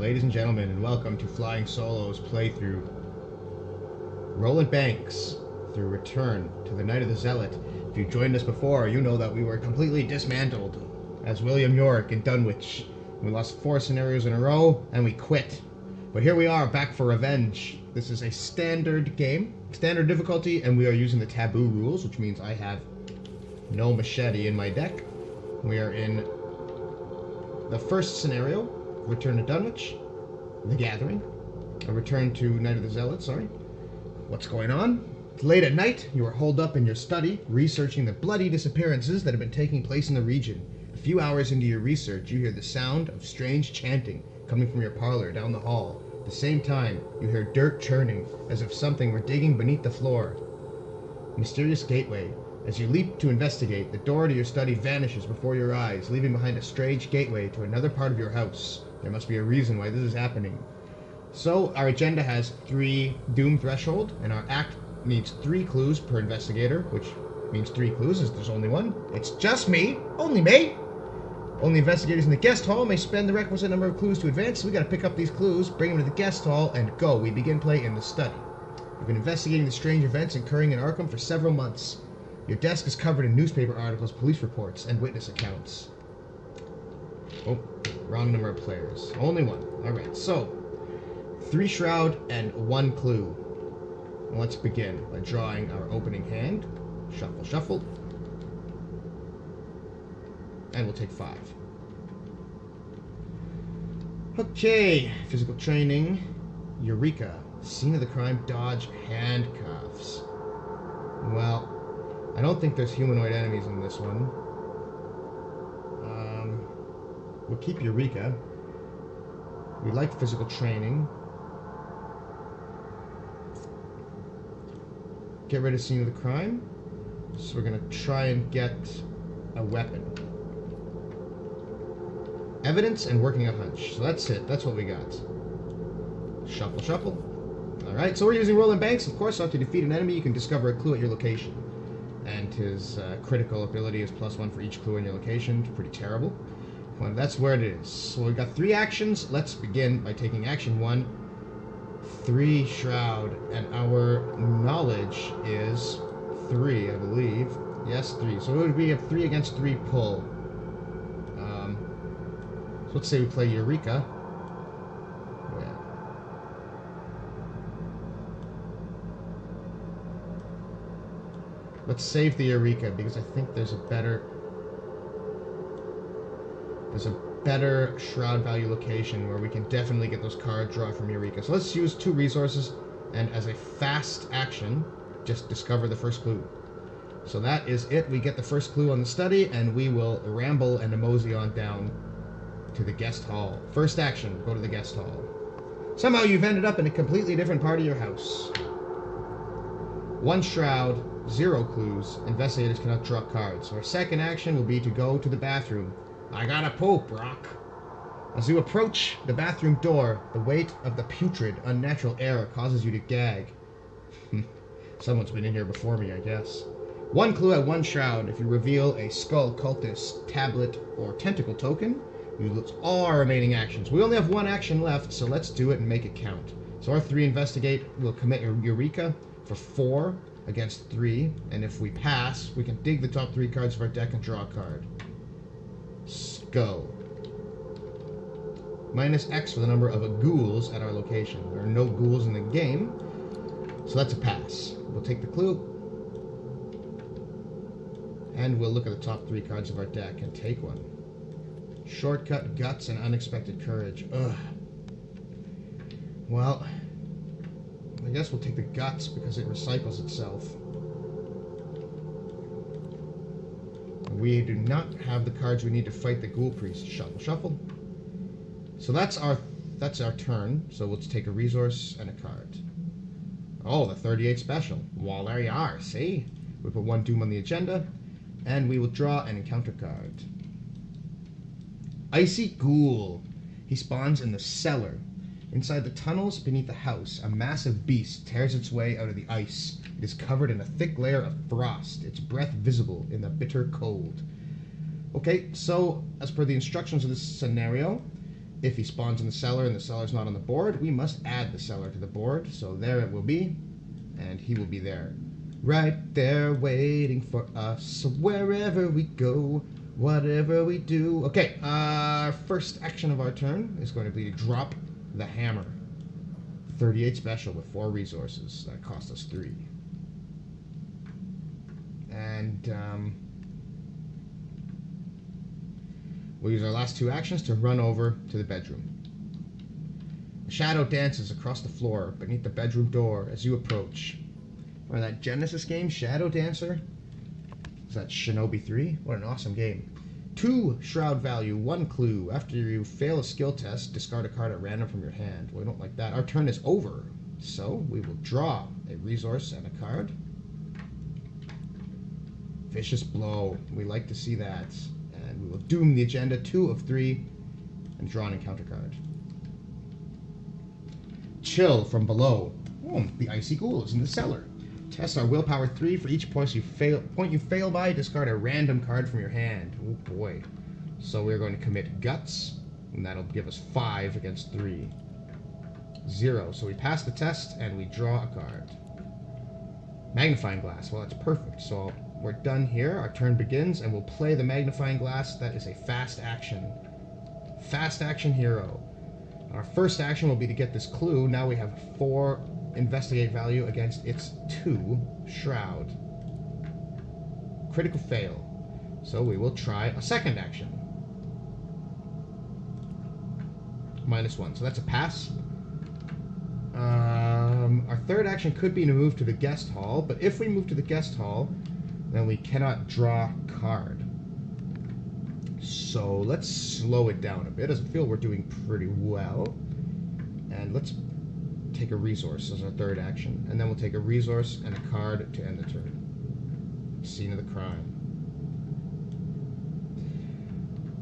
ladies and gentlemen, and welcome to Flying Solo's playthrough. Roland Banks, through Return to the Night of the Zealot. If you joined us before, you know that we were completely dismantled as William York in Dunwich. We lost 4 scenarios in a row, and we quit. But here we are, back for revenge. This is a standard game, standard difficulty, and we are using the Taboo rules, which means I have no machete in my deck. We are in the first scenario, Return to Dunwich, The Gathering, a Return to Night of the Zealot, sorry. What's going on? It's late at night, you are holed up in your study, researching the bloody disappearances that have been taking place in the region. A few hours into your research, you hear the sound of strange chanting coming from your parlor down the hall. At the same time, you hear dirt churning, as if something were digging beneath the floor. Mysterious gateway. As you leap to investigate, the door to your study vanishes before your eyes, leaving behind a strange gateway to another part of your house. There must be a reason why this is happening. So, our agenda has 3 doom threshold, and our act needs 3 clues per investigator, which means 3 clues as there's only one. It's just me! Only me! Only investigators in the guest hall may spend the requisite number of clues to advance, so we gotta pick up these clues, bring them to the guest hall, and go. We begin play in the study. We've been investigating the strange events occurring in Arkham for several months. Your desk is covered in newspaper articles, police reports, and witness accounts. Oh, wrong number of players. Only one. Alright, so 3 shroud and 1 clue. Let's begin by drawing our opening hand. Shuffle, shuffle. And we'll take 5. Okay, physical training. Eureka. Scene of the crime, dodge handcuffs. Well, I don't think there's humanoid enemies in this one. We'll keep Eureka. We like physical training. Get rid of scene of the crime. So we're going to try and get a weapon. Evidence and working a hunch. So that's it. That's what we got. Shuffle, shuffle. Alright, so we're using Roland Banks. Of course, after you defeat an enemy, you can discover a clue at your location. And his critical ability is +1 for each clue in your location. Pretty terrible. Well, that's where it is. So we've got 3 actions. Let's begin by taking action 1. 3 shroud, and our knowledge is 3, I believe. Yes, 3. So it would be a 3 against 3 pull. So let's say we play Eureka. Yeah. Let's save the Eureka because I think there's a better shroud value location where we can definitely get those cards drawn from Eureka. So let's use 2 resources, and as a fast action, just discover the first clue. So that is it. We get the first clue on the study, and we will ramble and mosey on down to the guest hall. First action, go to the guest hall. Somehow you've ended up in a completely different part of your house. 1 shroud, 0 clues. Investigators cannot draw cards. So our second action will be to go to the bathroom. I gotta poop, Rock. As you approach the bathroom door, the weight of the putrid, unnatural air causes you to gag. Someone's been in here before me, I guess. 1 clue at 1 shroud. If you reveal a skull, cultist, tablet, or tentacle token, you lose all our remaining actions. We only have 1 action left, so let's do it and make it count. So our 3 investigate, we'll commit Eureka for 4 against 3, and if we pass, we can dig the top 3 cards of our deck and draw a card. Go. -X for the number of ghouls at our location. There are no ghouls in the game, so that's a pass. We'll take the clue, and we'll look at the top 3 cards of our deck and take one. Shortcut, guts, and unexpected courage. Ugh. Well, I guess we'll take the guts because it recycles itself. We do not have the cards we need to fight the ghoul priest. Shuffle, shuffle. So that's our turn. So let's take a resource and a card. Oh, the 38 special. Well, there you are. See? We put 1 doom on the agenda, and we will draw an encounter card. Icy Ghoul. He spawns in the cellar. Inside the tunnels beneath the house, a massive beast tears its way out of the ice. It is covered in a thick layer of frost, its breath visible in the bitter cold. Okay, so as per the instructions of this scenario, If he spawns in the cellar and the cellar's not on the board, we must add the cellar to the board. So there it will be, and he will be there. Right there waiting for us, wherever we go, whatever we do. Okay, our first action of our turn is going to be to drop the hammer. 38 special with 4 resources. That cost us 3. And we'll use our last 2 actions to run over to the bedroom. A shadow dances across the floor beneath the bedroom door as you approach. Or that Genesis game, Shadow Dancer? Is that Shinobi 3? What an awesome game. 2 shroud value, 1 clue. After you fail a skill test, discard a card at random from your hand. We don't like that. Our turn is over. So we will draw a resource and a card. Vicious Blow. We like to see that. And we will doom the agenda, 2 of 3, and draw an encounter card. Chill from below. Oh, the Icy Ghoul is in the cellar. Test our willpower 3 for each point you fail by. Discard a random card from your hand. Oh boy. So we're going to commit Guts, and that'll give us 5 against 3. 0. So we pass the test and we draw a card. Magnifying Glass. Well, that's perfect. So we're done here. Our turn begins, and we'll play the Magnifying Glass. That is a fast action. Fast action hero. Our first action will be to get this clue. Now we have 4 investigate value against its 2 shroud. Critical fail. So we will try a second action. -1. So that's a pass. Our third action could be to move to the guest hall, but if we move to the guest hall, then we cannot draw card. So let's slow it down a bit, as I feel we're doing pretty well. And let's take a resource as our third action, and then we'll take a resource and a card to end the turn. Scene of the crime.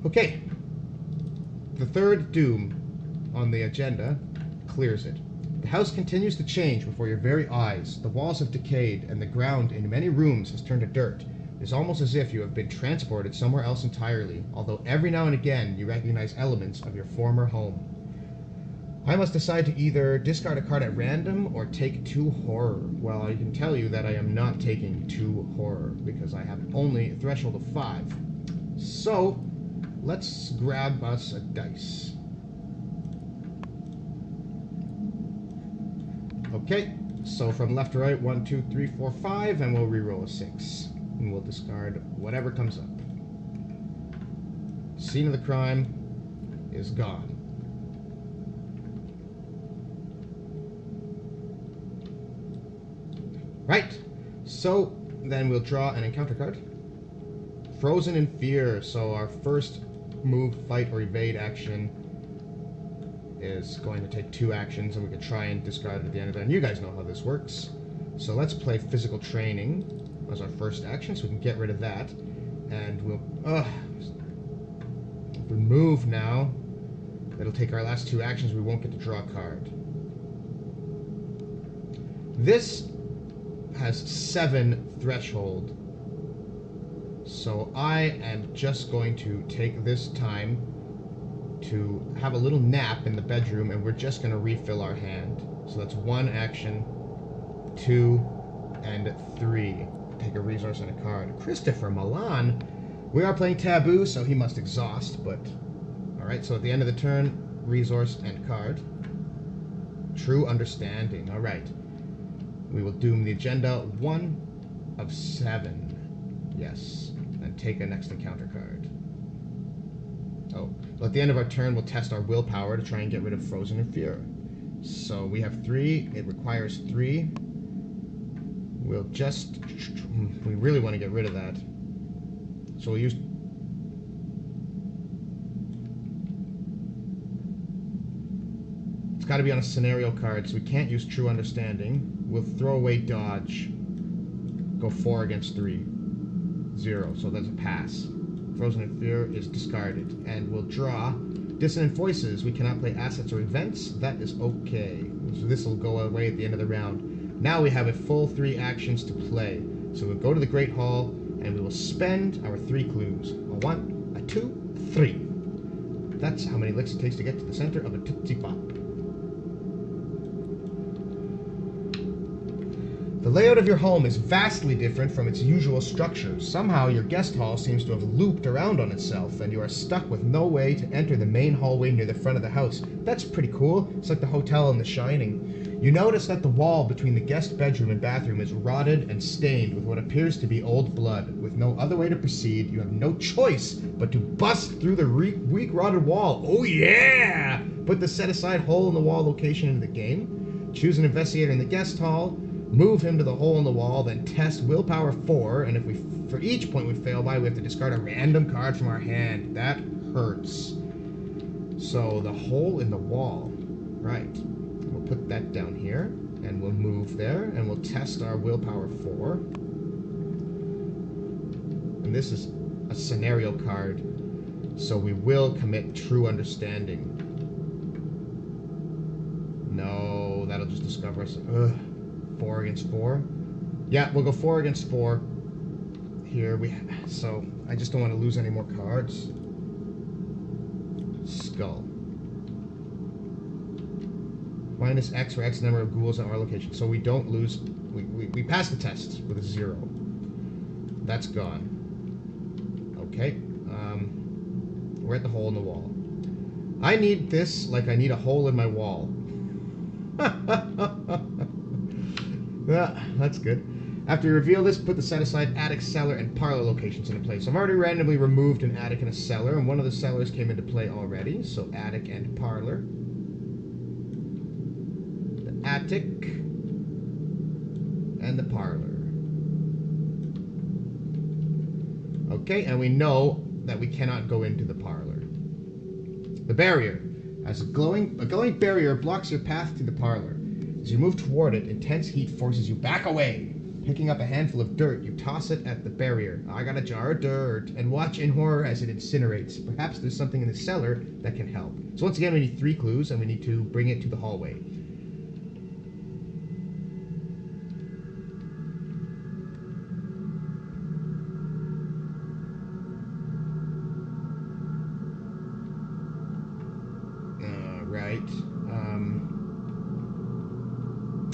Okay. The third doom on the agenda clears it. The house continues to change before your very eyes. The walls have decayed, and the ground in many rooms has turned to dirt. It is almost as if you have been transported somewhere else entirely, although every now and again you recognize elements of your former home. I must decide to either discard a card at random or take 2 horror. Well, I can tell you that I am not taking 2 horror, because I have only a threshold of 5. So, let's grab us a dice. Okay, so from left to right, 1, 2, 3, 4, 5, and we'll reroll a 6. And we'll discard whatever comes up. Scene of the crime is gone. Right, so then we'll draw an encounter card. Frozen in Fear, so our first move, fight, or evade action is going to take 2 actions, and we can try and discard it at the end of it. And you guys know how this works. So let's play Physical Training as our first action, so we can get rid of that. And we'll... if we move now, it'll take our last 2 actions. We won't get to draw a card. This has 7 threshold. So I am just going to take this time to have a little nap in the bedroom, and we're just going to refill our hand. So that's 1 action, 2, and 3. Take a resource and a card. Christopher Milan. We are playing Taboo, so he must exhaust, but... Alright, so at the end of the turn, resource and card. True Understanding. Alright. We will doom the agenda, 1 of 7. Yes. And take a next encounter card. Oh. Well, at the end of our turn, we'll test our willpower to try and get rid of Frozen in Fear. So we have 3. It requires 3. We'll just... We really want to get rid of that. So we'll use... It's got to be on a scenario card, so we can't use True Understanding. We'll throw away Dodge. Go 4 against 3. 0, so that's a pass. Frozen in Fear is discarded. And we'll draw Dissonant Voices. We cannot play assets or events. That is okay. So this will go away at the end of the round. Now we have a full 3 actions to play. So we'll go to the Great Hall, and we will spend our 3 clues. A 1, a 2, 3. That's how many licks it takes to get to the center of a Tootsie Pop. The layout of your home is vastly different from its usual structure. Somehow your guest hall seems to have looped around on itself, and you are stuck with no way to enter the main hallway near the front of the house. That's pretty cool. It's like the hotel in The Shining. You notice that the wall between the guest bedroom and bathroom is rotted and stained with what appears to be old blood. With no other way to proceed, you have no choice but to bust through the weak rotted wall. Oh yeah! Put the set-aside hole-in-the-wall location into the game. Choose an investigator in the guest hall. Move him to the hole in the wall, then test willpower 4, and if we, for each point we fail by, we have to discard a random card from our hand. That hurts. So, the hole in the wall. Right. We'll put that down here, and we'll move there, and we'll test our willpower 4. And this is a scenario card, so we will commit true understanding. No, that'll just discover us. Ugh. 4 against 4. Yeah, we'll go 4 against 4. Here so I just don't want to lose any more cards. Skull. Minus X for X number of ghouls at our location. So we don't lose. We pass the test with a 0. That's gone. Okay. We're at the hole in the wall. I need this like I need a hole in my wall. Yeah, that's good. After you reveal this, put the set-aside attic, cellar, and parlor locations into place. I've already randomly removed an attic and a cellar, and one of the cellars came into play already, so attic and parlor. The attic and the parlor. Okay, and we know that we cannot go into the parlor. The barrier. As a glowing barrier blocks your path to the parlor. As you move toward it, intense heat forces you back away. Picking up a handful of dirt, you toss it at the barrier. I got a jar of dirt, and watch in horror as it incinerates. Perhaps there's something in the cellar that can help. So once again, we need 3 clues, and we need to bring it to the hallway.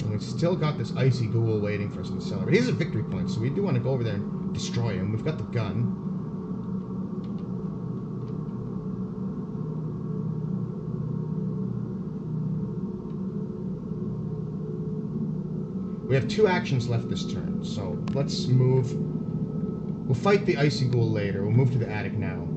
We've still got this icy ghoul waiting for us in the cellar. But he's a victory point, so we do want to go over there and destroy him. We've got the gun. We have 2 actions left this turn, so let's move. We'll fight the icy ghoul later. We'll move to the attic now.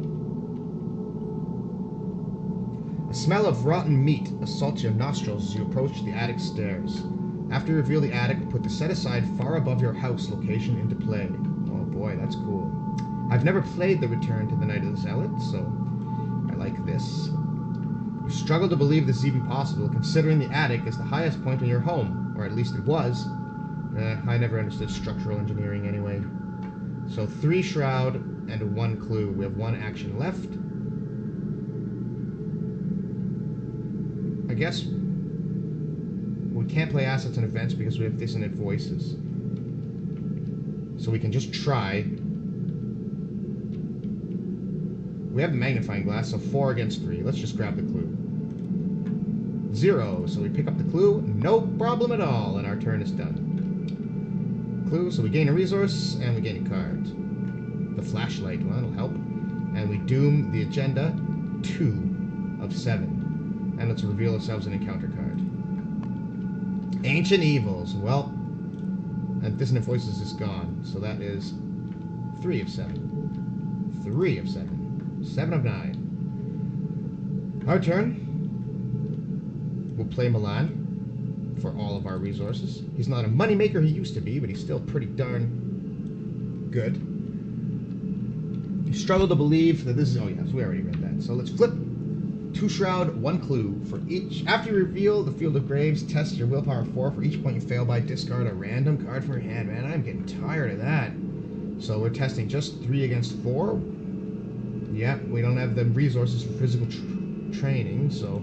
A smell of rotten meat assaults your nostrils as you approach the attic stairs. After you reveal the attic, put the set-aside far above your house location into play. Oh boy, that's cool. I've never played the Return to the Night of the Zealot, so I like this. You struggle to believe this is even possible, considering the attic is the highest point in your home, or at least it was. I never understood structural engineering anyway. So 3 shroud and 1 clue. We have 1 action left. I guess we can't play assets and events because we have dissonant voices. So we can just try. We have the magnifying glass, so 4 against 3. Let's just grab the clue. 0, so we pick up the clue, no problem at all, and our turn is done. Clue, so we gain a resource, and we gain a card. The flashlight, well, that'll help. And we doom the agenda, 2 of 7. And let's reveal ourselves an encounter card. Ancient Evils. Well, and Dissonant Voices is gone, so that is 3 of 7. 3 of 7. 7 of 9. Our turn. We'll play Milan for all of our resources. He's not a moneymaker he used to be, but he's still pretty darn good. You struggle to believe that this is... Oh, yes, we already read that. So let's flip. 2 shroud, 1 clue for each. After you reveal the Field of Graves, test your willpower 4. For each point you fail by, discard a random card from your hand. Man, I'm getting tired of that. So we're testing just 3 against 4. Yep, we don't have the resources for physical training, so...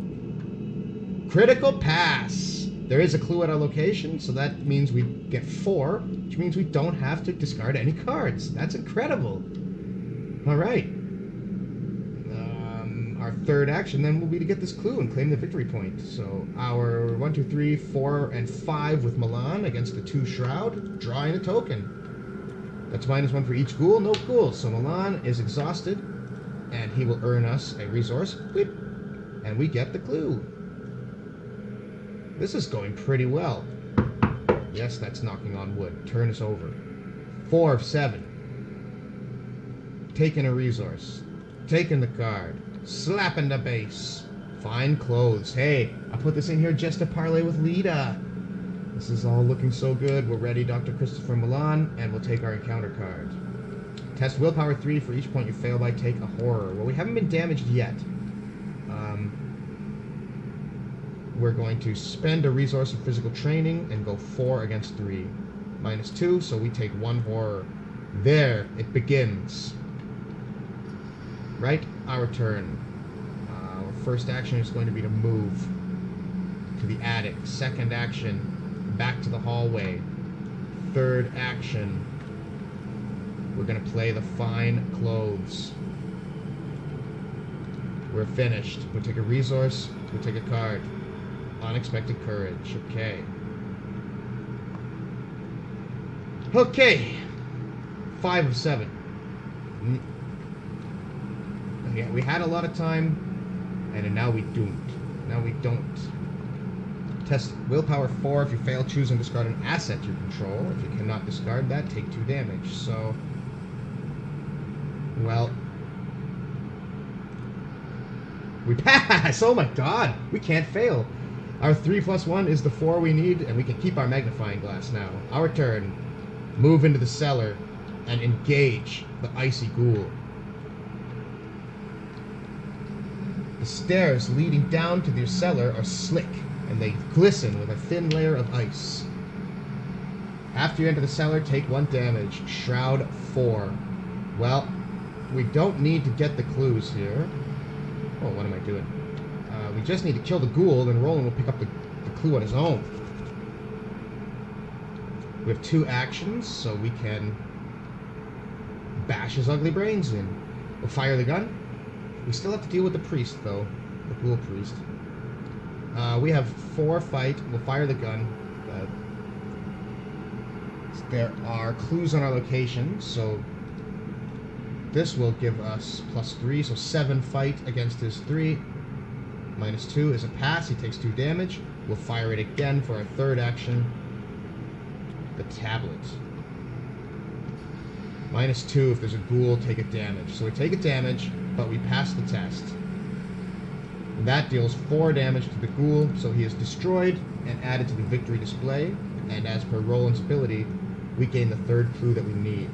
Critical pass! There is a clue at our location, so that means we get 4, which means we don't have to discard any cards. That's incredible. Alright. our third action then will be to get this clue and claim the victory point. So our 1, 2, 3, 4, and 5 with Milan against the 2 Shroud, drawing a token. That's -1 for each ghoul, no ghouls. So Milan is exhausted, and he will earn us a resource, and we get the clue. This is going pretty well. Yes, that's knocking on wood. Turn is over. 4 of 7. Taking a resource. Taking the card. Slapping the base. Fine clothes. Hey, I put this in here just to parlay with Lita. This is all looking so good. We're ready, Dr. Christopher Milan, and we'll take our encounter card. Test willpower 3 for each point you fail by. Take a horror. Well, we haven't been damaged yet. We're going to spend a resource of physical training and go 4 against 3. -2, so we take 1 horror. There, it begins. Right, our turn. Our first action is going to be to move to the attic. Second action, back to the hallway. Third action, we're going to play the fine clothes. We're finished. We'll take a resource, we'll take a card. Unexpected courage. Okay. Okay. 5 of 7. Yeah, we had a lot of time, and now we don't. Now we don't. Test willpower 4. If you fail, choose and discard an asset you control. If you cannot discard that, take 2 damage. So, well, we pass. Oh my god, we can't fail. Our 3 + 1 is the 4 we need, and we can keep our magnifying glass now. Our turn. Move into the cellar and engage the icy ghoul. The stairs leading down to the cellar are slick, and they glisten with a thin layer of ice. After you enter the cellar, take 1 damage. Shroud 4. Well, we don't need to get the clues here. Oh, what am I doing? We just need to kill the ghoul, then Roland will pick up the clue on his own. We have 2 actions, so we can bash his ugly brains in. We'll fire the gun. We still have to deal with the priest, though. The ghoul priest. We have 4 fight. We'll fire the gun. There are clues on our location, so this will give us +3, so 7 fight against his 3. -2 is a pass. He takes 2 damage. We'll fire it again for our third action. The tablet. -2 if there's a ghoul, take a damage. So we take a damage, but we pass the test. And that deals 4 damage to the ghoul, so he is destroyed and added to the victory display. And as per Roland's ability, we gain the 3rd clue that we need.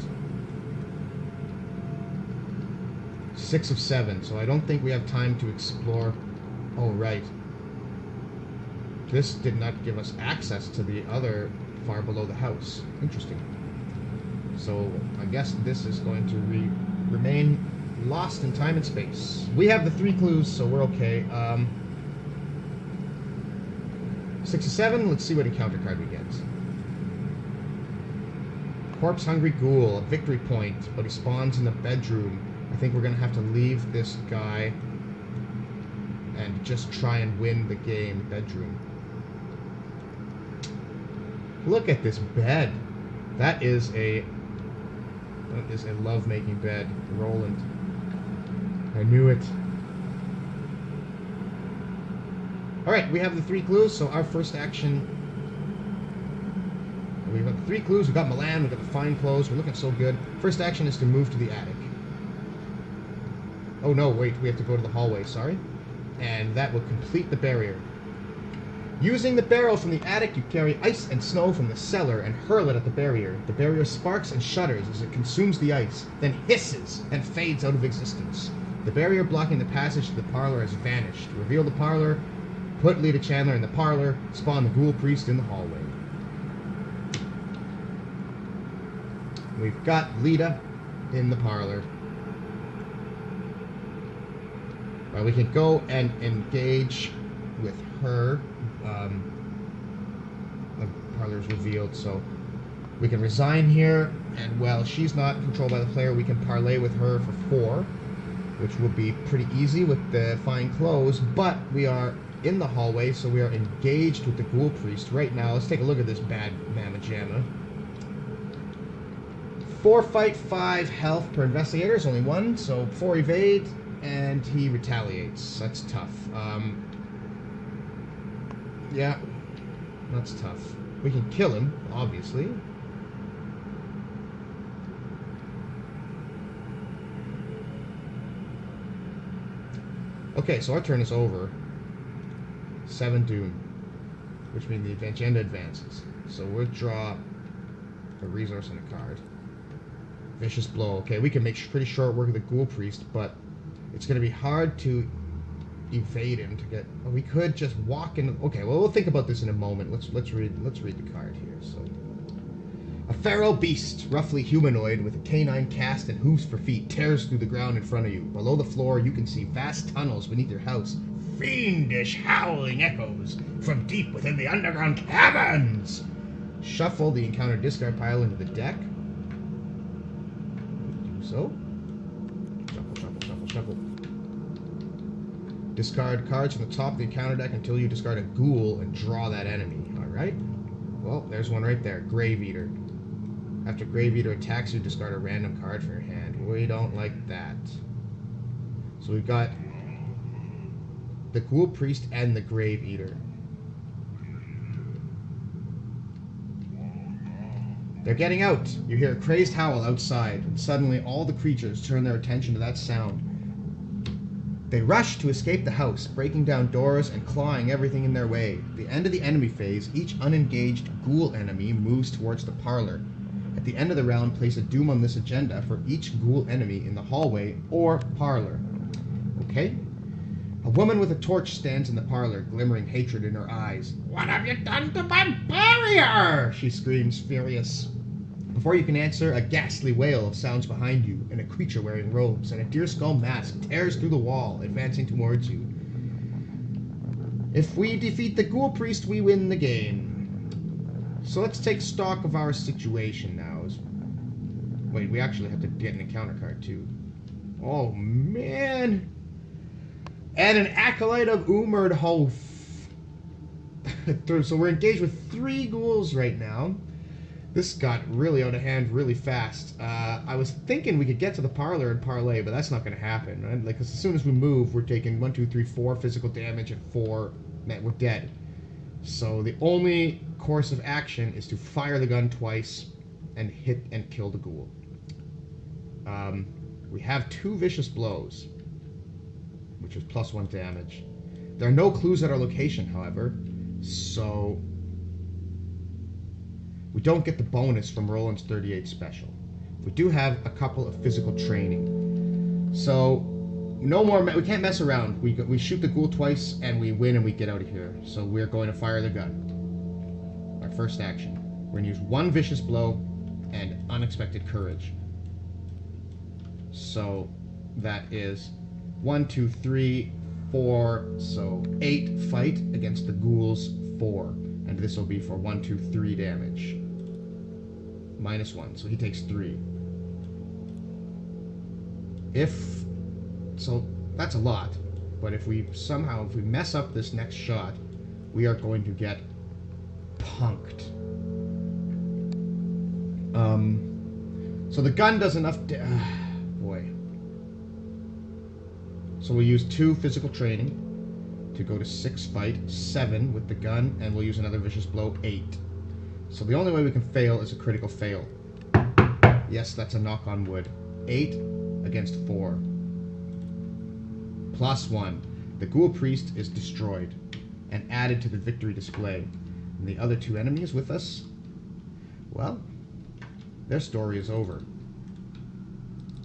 6 of 7, so I don't think we have time to explore. Oh, right. This did not give us access to the other far below the house. Interesting. So I guess this is going to remain lost in time and space. We have the 3 clues, so we're okay. 6 of 7, let's see what encounter card we get. Corpse Hungry Ghoul, a victory point, but he spawns in the bedroom. I think we're going to have to leave this guy and just try and win the game bedroom. Look at this bed. That is a love-making bed. Roland. I knew it. Alright, we have the 3 clues, so our first action... We've got the 3 clues, we've got Milan, we've got the fine clothes, we're looking so good. First action is to move to the attic. Oh no, wait, we have to go to the hallway, sorry. And that will complete the barrier. Using the barrel from the attic, you carry ice and snow from the cellar and hurl it at the barrier. The barrier sparks and shudders as it consumes the ice, then hisses and fades out of existence. The barrier blocking the passage to the parlor has vanished. Reveal the parlor, put Lita Chandler in the parlor, spawn the ghoul priest in the hallway. We've got Lita in the parlor. Well, we can go and engage with her. The parlor is revealed, so we can resign here, and while she's not controlled by the player, we can parlay with her for 4. which will be pretty easy with the fine clothes, but we are in the hallway, so we are engaged with the Ghoul Priest right now. Let's take a look at this bad mamma jamma. 4 fight, 5 health per investigator. It's only 1, so 4 evade, and he retaliates. That's tough. Yeah, that's tough. We can kill him, obviously. Okay, so our turn is over. 7 doom, which means the agenda advances. So we'll draw a resource and a card. Vicious blow. Okay, we can make pretty short work of the Ghoul Priest, but it's going to be hard to evade him to get. Oh, we could just walk in. Okay, well, we'll think about this in a moment. Let's read the card here. So, a feral beast, roughly humanoid, with a canine cast and hooves for feet, tears through the ground in front of you. Below the floor, you can see vast tunnels beneath your house. Fiendish howling echoes from deep within the underground caverns. Shuffle the encounter discard pile into the deck. Do so. Shuffle. Discard cards from the top of the encounter deck until you discard a ghoul and draw that enemy. Alright. Well, there's one right there. Grave Eater. After Grave Eater attacks you, discard a random card from your hand. We don't like that. So we've got the Ghoul Priest and the Grave Eater. They're getting out. You hear a crazed howl outside, and suddenly all the creatures turn their attention to that sound. They rush to escape the house, breaking down doors and clawing everything in their way. At the end of the enemy phase, each unengaged ghoul enemy moves towards the parlor. At the end of the round, place a doom on this agenda for each ghoul enemy in the hallway or parlor. Okay? A woman with a torch stands in the parlor, glimmering hatred in her eyes. "What have you done to my barrier?" she screams, furious. Before you can answer, a ghastly wail sounds behind you, and a creature wearing robes and a deer skull mask tears through the wall, advancing towards you. If we defeat the Ghoul Priest, we win the game. So let's take stock of our situation now. Wait, we actually have to get an encounter card, too. Oh, man! And an Acolyte of Umerdhoth. So we're engaged with 3 ghouls right now. This got really out of hand really fast. I was thinking we could get to the parlor and parlay, but that's not going to happen. Right? Like, 'cause as soon as we move, we're taking 1, 2, 3, 4 physical damage, and 4, we're dead. So the only course of action is to fire the gun twice and hit and kill the ghoul. We have 2 vicious blows, which is +1 damage. There are no clues at our location, however, so we don't get the bonus from Roland's 38 special. We do have a couple of physical training. So, no more, we can't mess around. We shoot the ghoul twice, and we win, and we get out of here. So we're going to fire the gun. Our first action. We're going to use 1 vicious blow and unexpected courage. So, that is 1, 2, 3, 4, so 8 fight against the ghouls, 4. And this will be for 1, 2, 3 damage. -1, so he takes 3. So that's a lot, but if we mess up this next shot, we are going to get punked. So the gun does enough boy. So we'll use 2 physical training to go to 6 fight, 7 with the gun, and we'll use another vicious blow, 8. So the only way we can fail is a critical fail. Yes, that's a knock on wood. 8 against 4. +1. The Ghoul Priest is destroyed and added to the victory display. And the other 2 enemies with us, well, their story is over.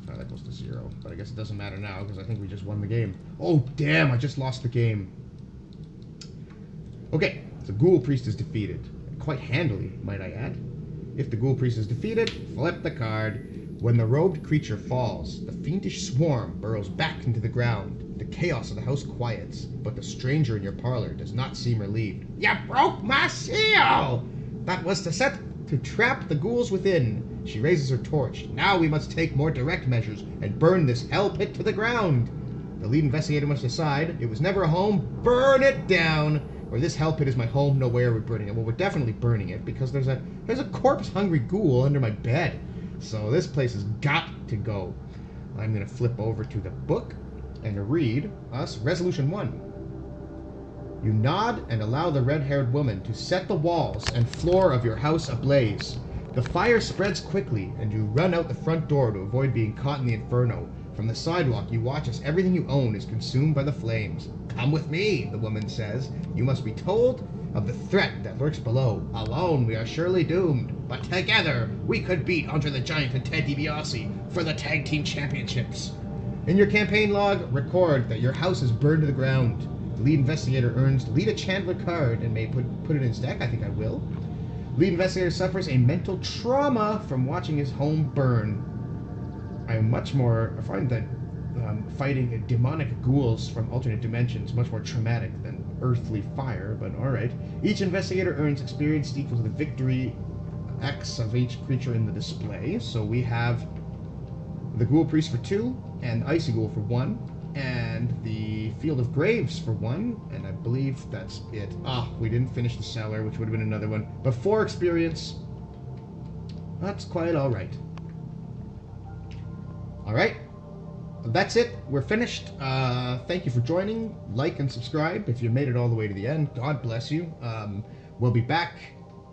Oh, that goes to 0, but I guess it doesn't matter now because I think we just won the game. Oh, damn, I just lost the game. Okay, the Ghoul Priest is defeated. Quite handily, might I add. If the Ghoul Priest is defeated, flip the card. When the robed creature falls, the fiendish swarm burrows back into the ground. The chaos of the house quiets, but the stranger in your parlor does not seem relieved. "You broke my seal!" "That was to set to trap the ghouls within. She raises her torch. Now we must take more direct measures and burn this hell pit to the ground. The lead investigator must decide. It was never a home. Burn it down. Or this hell pit is my home. No way are we burning it. Well, we're definitely burning it because there's a corpse-hungry ghoul under my bed. So this place has got to go. I'm going to flip over to the book and read us Resolution 1. You nod and allow the red-haired woman to set the walls and floor of your house ablaze. The fire spreads quickly, and you run out the front door to avoid being caught in the inferno. From the sidewalk, you watch as everything you own is consumed by the flames. Come with me, the woman says. You must be told of the threat that lurks below. Alone, we are surely doomed, but together, we could beat Andre the Giant and Ted DiBiase for the Tag Team Championships. In your campaign log, record that your house is burned to the ground. The lead investigator earns Lead a Chandler card and may put it in his deck. I think I will. Lead investigator suffers a mental trauma from watching his home burn. I find that fighting demonic ghouls from alternate dimensions much more traumatic than earthly fire, but alright. Each investigator earns experience equal to the victory X of each creature in the display. So we have the Ghoul Priest for 2, and Icy Ghoul for 1. And the Field of Graves for 1, and I believe that's it. We didn't finish the cellar, which would have been another one. But 4 experience. That's quite alright. Alright. That's it. We're finished. Thank you for joining. Like and subscribe if you made it all the way to the end. God bless you. We'll be back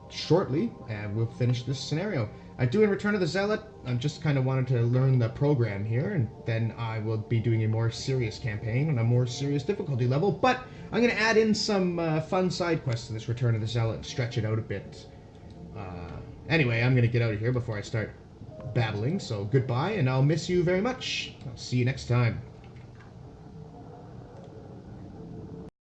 shortly, and we'll finish this scenario. I do in Return of the Zealot. I just kind of wanted to learn the program here, and then I will be doing a more serious campaign on a more serious difficulty level. But I'm going to add in some fun side quests to this Return of the Zealot and stretch it out a bit. Anyway, I'm going to get out of here before I start babbling. So goodbye, and I'll miss you very much. I'll see you next time.